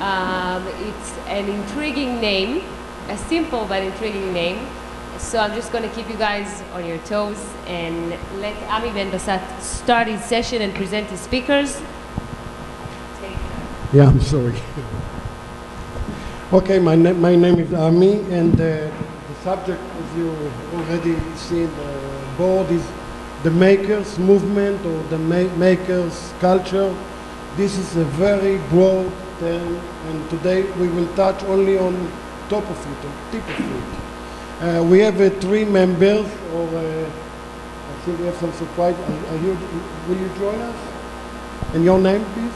It's an intriguing name, a simple but intriguing name. So I'm just going to keep you guys on your toes and let Ami Ben Bassat start his session and present his speakers. Yeah, I'm sorry. Okay, my name is Ami, and the subject, as you already see in the board, is the makers movement or the makers culture. This is a very broad term, and today we will touch only on top of it, on tip of it. We have 3 members, or I think we have some surprise. Will you join us? And your name, please?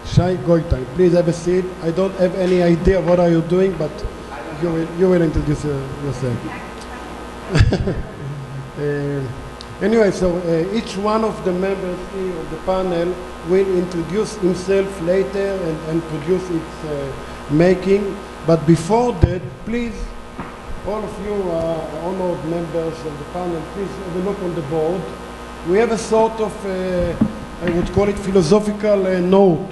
Shai Goitai. Please have a seat. I don't have any idea what are you doing, but you will introduce yourself. Anyway, so each one of the members here of the panel will introduce himself later and produce its making. But before that, please, all of you honored members of the panel, please have a look on the board. We have a sort of, I would call it philosophical note.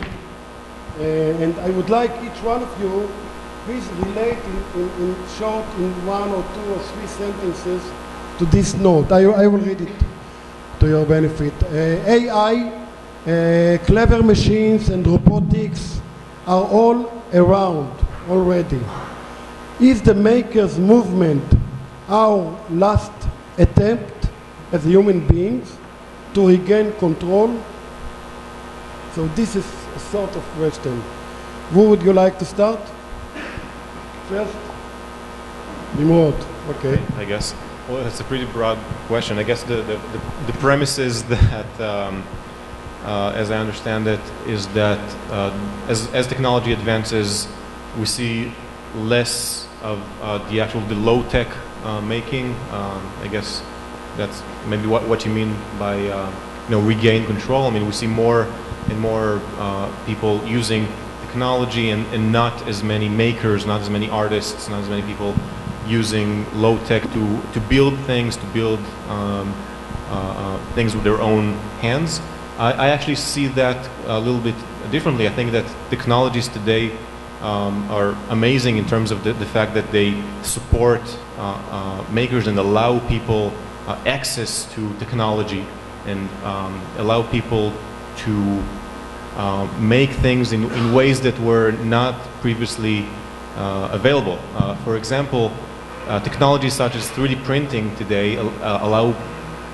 And I would like each one of you, please relate in short, in 1 or 2 or 3 sentences to this note. I will read it to your benefit. AI, clever machines and robotics are all around already. Is the makers movement our last attempt as human beings to regain control? So this is a sort of question. Who would you like to start? First? Nimrod, okay. I guess. Well, it's a pretty broad question. I guess the premise is that, as I understand it, is that as technology advances, we see less of the low-tech making. I guess that's maybe what you mean by regain control. I mean, we see more and more people using technology and not as many makers, not as many artists, not as many people using low tech to build things, to build things with their own hands. I actually see that a little bit differently. I think that technologies today are amazing in terms of the fact that they support makers and allow people access to technology and allow people to make things in ways that were not previously available. For example, technologies such as 3D printing today allow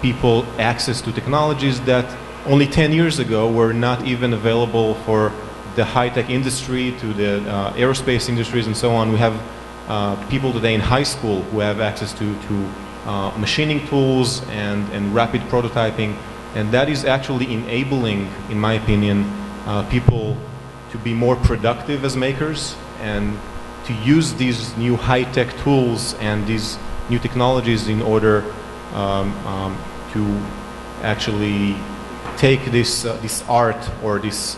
people access to technologies that only 10 years ago were not even available for the high-tech industry, to the aerospace industries and so on. We have people today in high school who have access to machining tools and rapid prototyping, and that is actually enabling, in my opinion, people to be more productive as makers and to use these new high-tech tools and these new technologies in order to actually take this art or this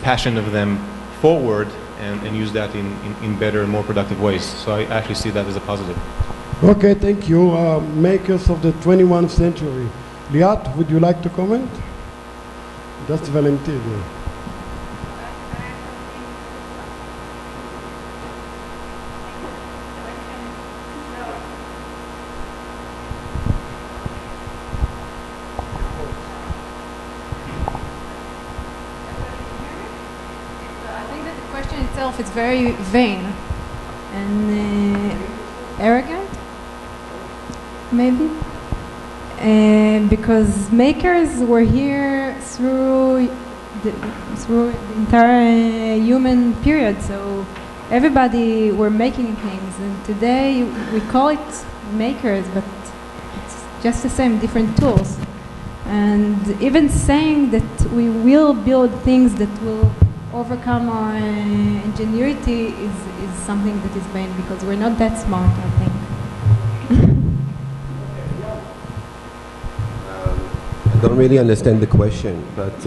passion of them forward and use that in better and more productive ways. So I actually see that as a positive. Okay, thank you. Makers of the 21st century. Liat, would you like to comment? Just volunteer. It's very vain and arrogant, maybe, because makers were here through the entire human period, so everybody were making things, and today we call it makers, but it's just the same, different tools. And even saying that we will build things that will overcome our ingenuity is something that is vain, because we're not that smart, I think. I don't really understand the question, but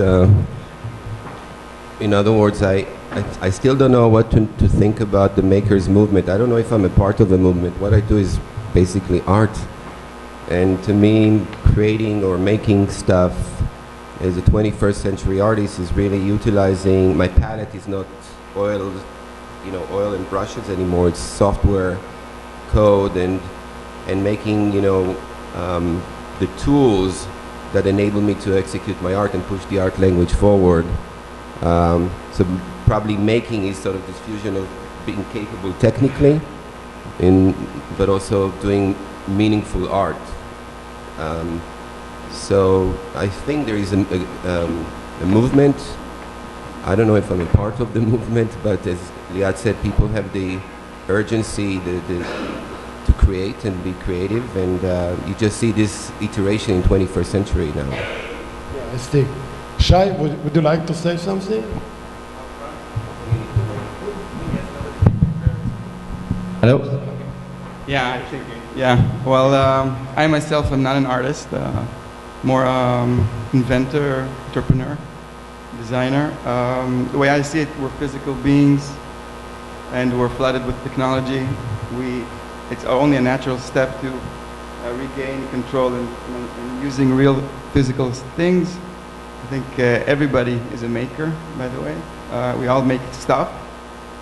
in other words, I still don't know what to think about the makers movement. I don't know if I'm a part of the movement. What I do is basically art, and to me, creating or making stuff as a 21st century artist is really utilizing, my palette is not oil and brushes anymore. It's software, code, and making, the tools that enable me to execute my art and push the art language forward. So probably making is sort of this fusion of being capable technically, but also doing meaningful art. So I think there is a movement. I don't know if I'm a part of the movement, but as Liat said, people have the urgency to create and be creative, and you just see this iteration in 21st century now. Yeah, I see. Shai, would you like to say something? Hello? Yeah. Well, I myself am not an artist, more inventor, entrepreneur, designer. The way I see it, we're physical beings and we're flooded with technology. It's only a natural step to regain control and using real physical things. I think everybody is a maker, by the way. We all make stuff.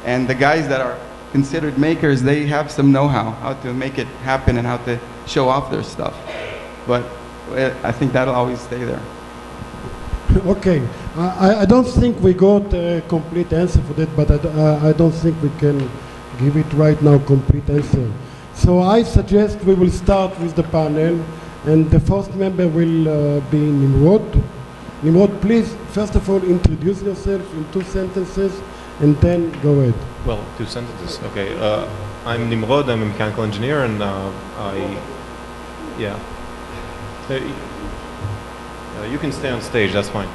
And the guys that are considered makers, they have some know-how, how to make it happen and how to show off their stuff. But I think that'll always stay there. Okay, I don't think we got a complete answer for that, but I don't think we can give it right now complete answer. So I suggest we will start with the panel, and the first member will be Nimrod. Nimrod, please, first of all, introduce yourself in 2 sentences, and then go ahead. Well, 2 sentences. Okay. I'm Nimrod. I'm a mechanical engineer, and you can stay on stage. That's fine.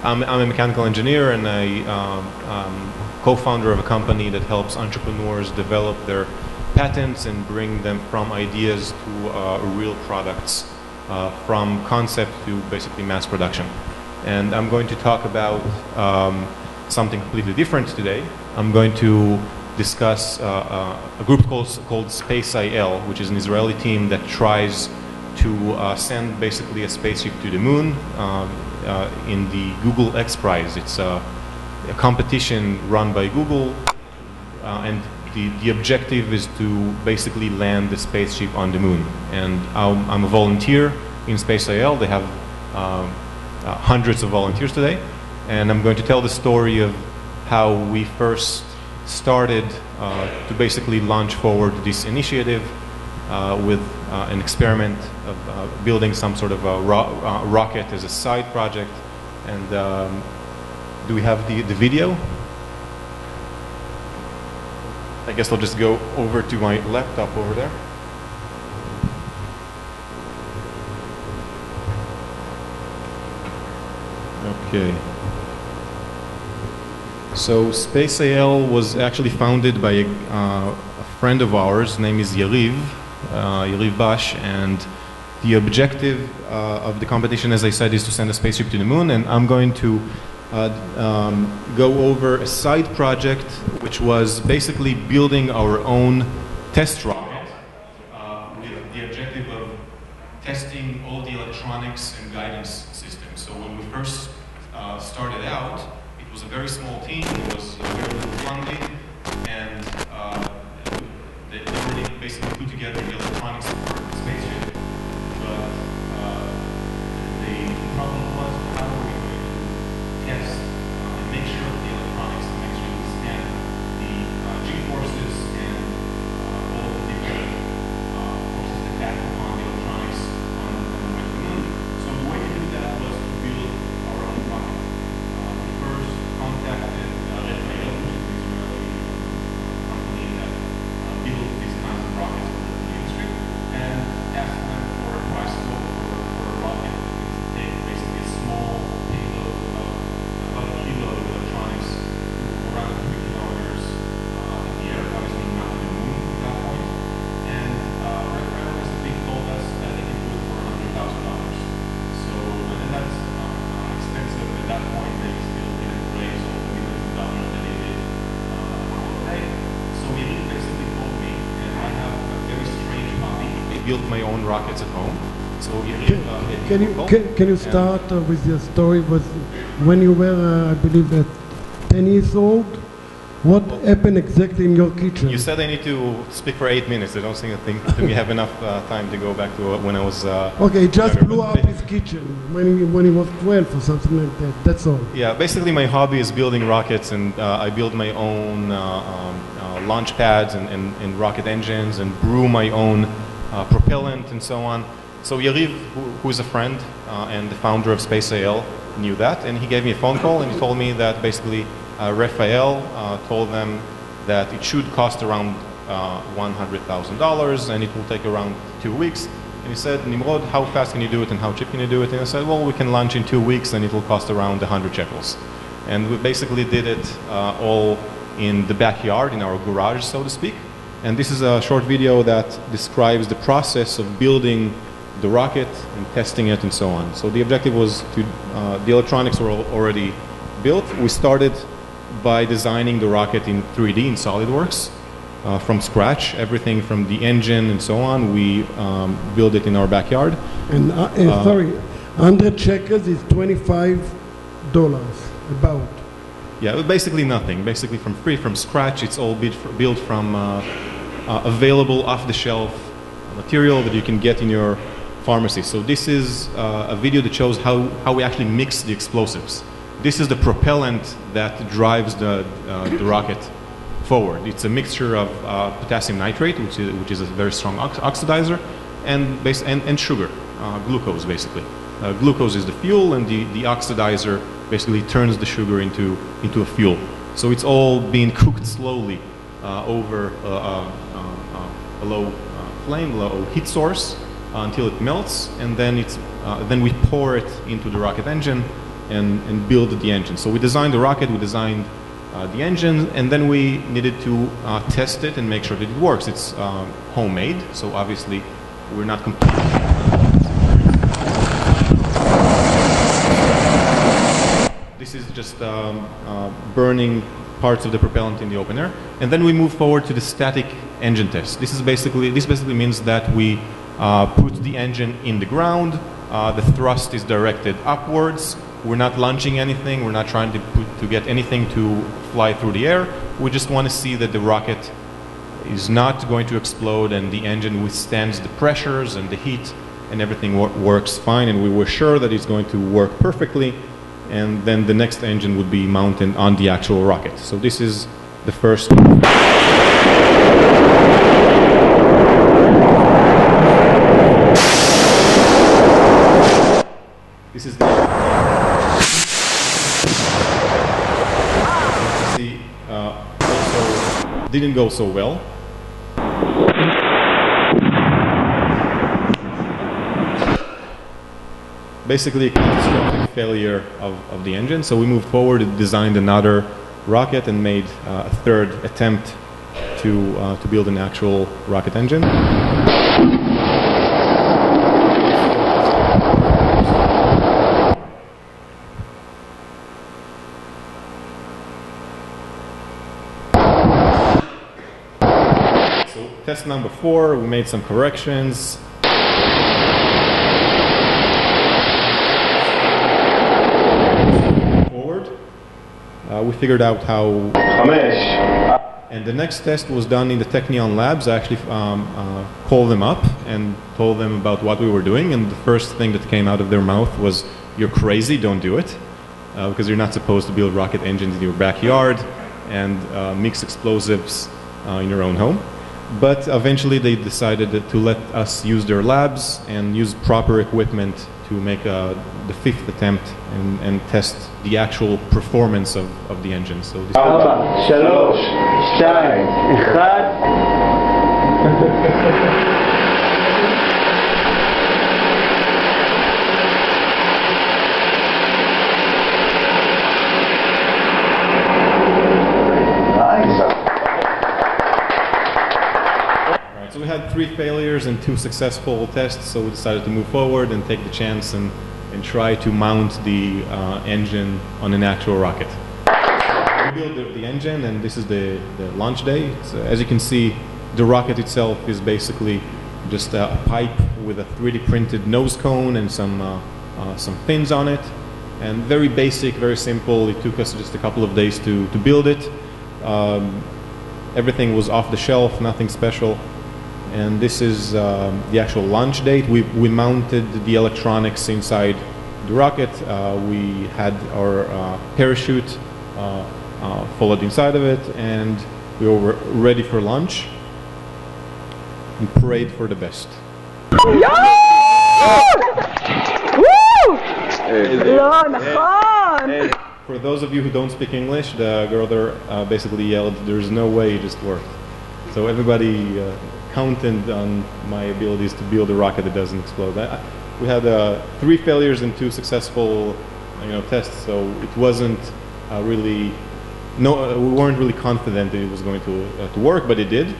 I'm a mechanical engineer, and I'm co-founder of a company that helps entrepreneurs develop their patents and bring them from ideas to real products, from concept to basically mass production. And I'm going to talk about something completely different today. I'm going to discuss a group called Space Eyal, which is an Israeli team that tries to send basically a spaceship to the moon in the Google X Prize. It's a competition run by Google, and the objective is to basically land the spaceship on the moon. And I'm a volunteer in Space Eyal. They have hundreds of volunteers today, and I'm going to tell the story of how we first started to basically launch forward this initiative with an experiment of building some sort of a rocket as a side project. And do we have the video? I guess I'll just go over to my laptop over there. Okay. So Space Eyal was actually founded by a friend of ours. His name is Yariv Bash, and the objective of the competition, as I said, is to send a spaceship to the moon. And I'm going to go over a side project, which was basically building our own test rocket with the objective of testing all the electronics and guidance systems. So when we first started out, it was a very small team. There was very little funding, and they already basically put together the electronics for the spaceship. But the problem was, how are we going to test and make sure that the electronics can actually withstand the G-forces and all of the different forces that act upon the electronics on the way to the moon. So the way to do that was to build our own rocket. We first contacted Liat Segal, which is an Israeli company that builds these kinds of rockets for the industry, and asked them for a price quote for a rocket that can take basically a small payload of about a kilo of electronics to around 3 kilometers in the air, obviously not to the moon at that point. And Red basically told us that they can do it for $100,000. So, and that's expensive. At that point, they still didn't raise all the millions of dollars that they did along the way. So he basically told me, and I have a very strange hobby. I built my own rockets at home. So Can you start with your story? Was when you were, I believe, 10 years old? What happened exactly in your kitchen? You said I need to speak for 8 minutes. I don't think we have enough time to go back to when I was. Okay, he just blew up his kitchen when he was 12 or something like that. That's all. Yeah, basically my hobby is building rockets, and I build my own launch pads and rocket engines, and brew my own propellant and so on. So Yariv, who is a friend and the founder of Space Eyal, knew that, and he gave me a phone call and he told me that basically Raphael told them that it should cost around $100,000 and it will take around 2 weeks. And he said, Nimrod, how fast can you do it and how cheap can you do it? And I said, well, we can launch in 2 weeks and it will cost around 100 shekels. And we basically did it all in the backyard, in our garage, so to speak. And this is a short video that describes the process of building the rocket and testing it and so on. So the objective was to, the electronics were already built. We started by designing the rocket in 3D in SolidWorks from scratch, everything from the engine and so on. We built it in our backyard. And sorry, 100 shekels is $25 about. Yeah, basically nothing. Basically from scratch. It's all built from available off-the-shelf material that you can get in your pharmacy. So this is a video that shows how we actually mix the explosives. This is the propellant that drives the rocket forward. It's a mixture of potassium nitrate, which is a very strong oxidizer, and sugar, glucose basically. Glucose is the fuel, and the oxidizer basically turns the sugar into a fuel. So it's all being cooked slowly over a low flame, low heat source, until it melts, and then we pour it into the rocket engine and build the engine. So we designed the rocket, we designed the engine, and then we needed to test it and make sure that it works. It's homemade, so obviously we're not completely. This is just burning parts of the propellant in the open air, and then we move forward to the static engine test. This basically means that we put the engine in the ground. The thrust is directed upwards. We're not launching anything. We're not trying to get anything to fly through the air. We just want to see that the rocket is not going to explode and the engine withstands the pressures and the heat and everything works fine. And we were sure that it's going to work perfectly. And then the next engine would be mounted on the actual rocket. So this is the first. This is the. See, also didn't go so well. Basically, a catastrophic failure of the engine. So we moved forward and designed another rocket and made a third attempt to build an actual rocket engine. So test number 4, we made some corrections. We figured out how. And the next test was done in the Technion labs. I actually called them up and told them about what we were doing. And the first thing that came out of their mouth was, "You're crazy, don't do it. Because you're not supposed to build rocket engines in your backyard and mix explosives in your own home." But eventually they decided to let us use their labs and use proper equipment to make the 5th attempt and test the actual performance of the engine. So this So we had 3 failures and 2 successful tests, so we decided to move forward and take the chance and try to mount the engine on an actual rocket. We built the engine, and this is the launch day. As you can see, the rocket itself is basically just a pipe with a 3D printed nose cone and some fins on it. And very basic, very simple. It took us just a couple of days to build it. Everything was off the shelf, nothing special. And this is the actual launch date. We mounted the electronics inside the rocket. We had our parachute followed inside of it, and we were ready for launch and prayed for the best. For those of you who don't speak English, the girl there basically yelled, "There's no way it just worked." So everybody counted on my abilities to build a rocket that doesn't explode. We had 3 failures and 2 successful tests, so it wasn't really, we weren't really confident that it was going to work, but it did.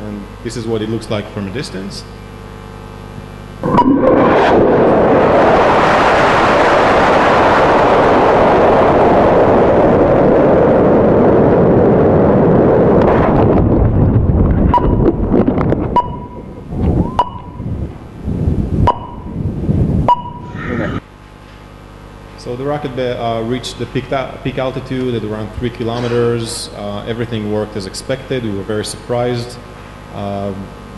And this is what it looks like from a distance. So the rocket reached the peak altitude at around 3 kilometers. Everything worked as expected. We were very surprised.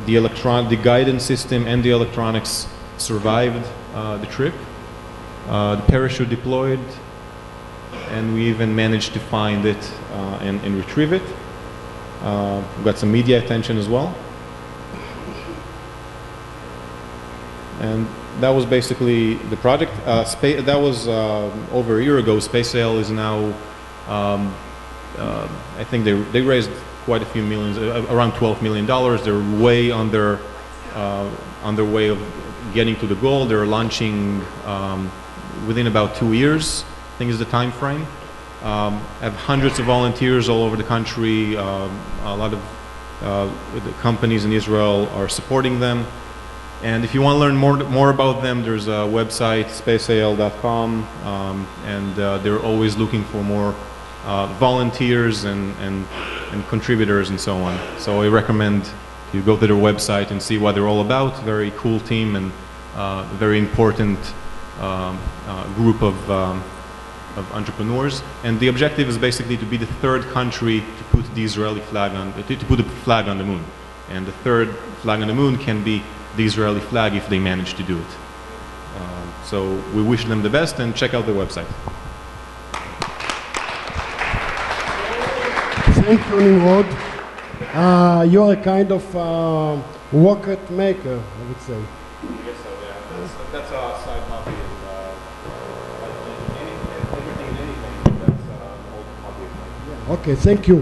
The guidance system and the electronics survived the trip. The parachute deployed, and we even managed to find it and retrieve it. We got some media attention as well. And that was basically the project. That was over a year ago. SpaceL is now, I think they raised quite a few millions, around $12 million. They're way on their way of getting to the goal. They're launching within about 2 years, I think is the time frame. Have hundreds of volunteers all over the country. A lot of the companies in Israel are supporting them. And if you want to learn more about them, there's a website, spaceal.com, and they're always looking for more volunteers and contributors and so on. So I recommend you go to their website and see what they're all about. Very cool team and very important group of entrepreneurs. And the objective is basically to be the 3rd country to put the Israeli flag on, to put a flag on the moon. And the 3rd flag on the moon can be the Israeli flag if they manage to do it. So we wish them the best, and check out their website. Thank you, Nimrod. You're a kind of rocket maker, I would say. I guess so, yeah. That's a side hobby. Everything and anything, that's an old hobby of mine. Okay, thank you.